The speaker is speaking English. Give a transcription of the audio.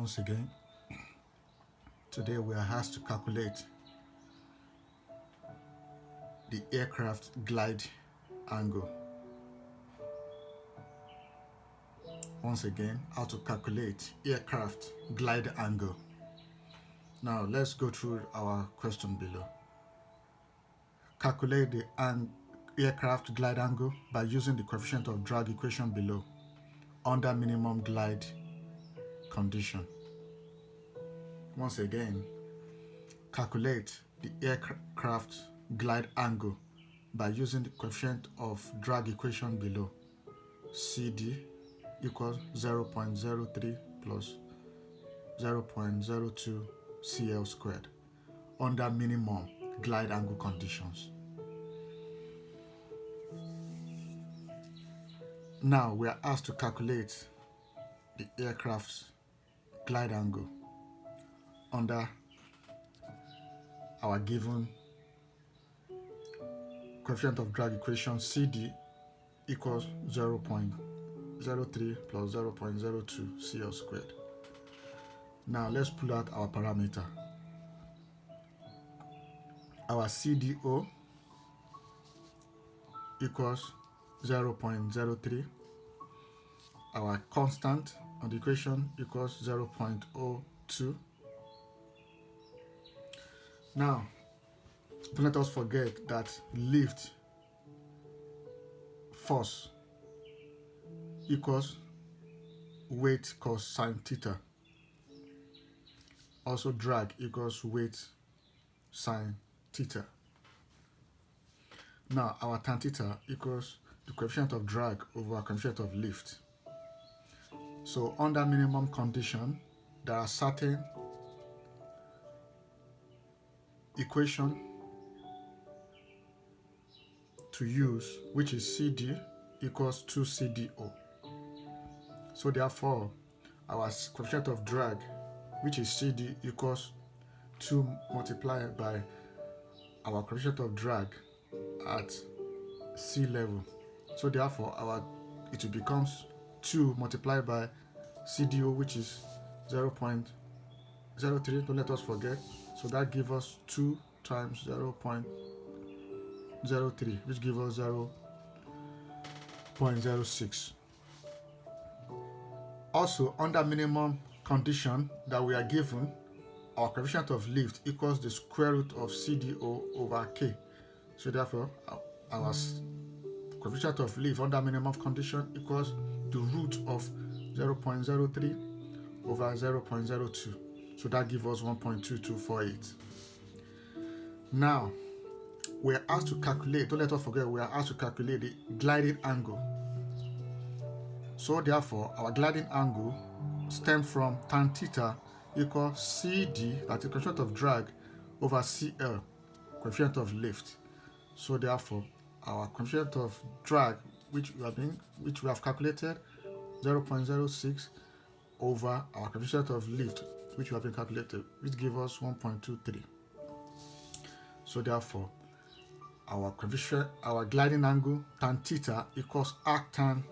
once again. Today we are asked to calculate the aircraft glide angle. Once again, how to calculate aircraft glide angle. Now let's go through our question below. Calculate the aircraft glide angle by using the coefficient of drag equation below under minimum glide condition. Once again, calculate the aircraft glide angle by using the coefficient of drag equation below. CD equals 0.03 plus 0.02 CL squared under minimum glide angle conditions. Now we are asked to calculate the aircraft's glide angle under our given coefficient of drag equation. CD equals 0.03 plus 0.02 CL squared. Now let's pull out our parameter. Our CDO equals 0.03. Our constant on the equation equals 0.02. Now, don't let us forget that lift force equals weight cos sine theta. Also drag equals weight sine theta. Now our tan theta equals the coefficient of drag over coefficient of lift. So under minimum condition, there are certain equation to use, which is CD equals 2CDO. So therefore, our coefficient of drag, which is CD, equals 2 multiplied by our coefficient of drag at sea level. So therefore, it becomes 2 multiplied by CDO, which is 0.03. Don't let us forget. So that gives us 2 times 0.03, which gives us 0.06. Also, under minimum condition that we are given, our coefficient of lift equals the square root of CDO over K. So therefore, our coefficient of lift under minimum condition equals the root of 0.03 over 0.02. So that gives us 1.2248. Now, we are asked to calculate, don't let us forget, we are asked to calculate the gliding angle. So therefore, our gliding angle stems from tan theta equals CD, that is coefficient of drag, over CL, coefficient of lift. So therefore, our coefficient of drag, which we have calculated, 0.06 over our coefficient of lift, which we have been calculated, which gives us 1.23. So therefore, our gliding angle tan theta equals arctan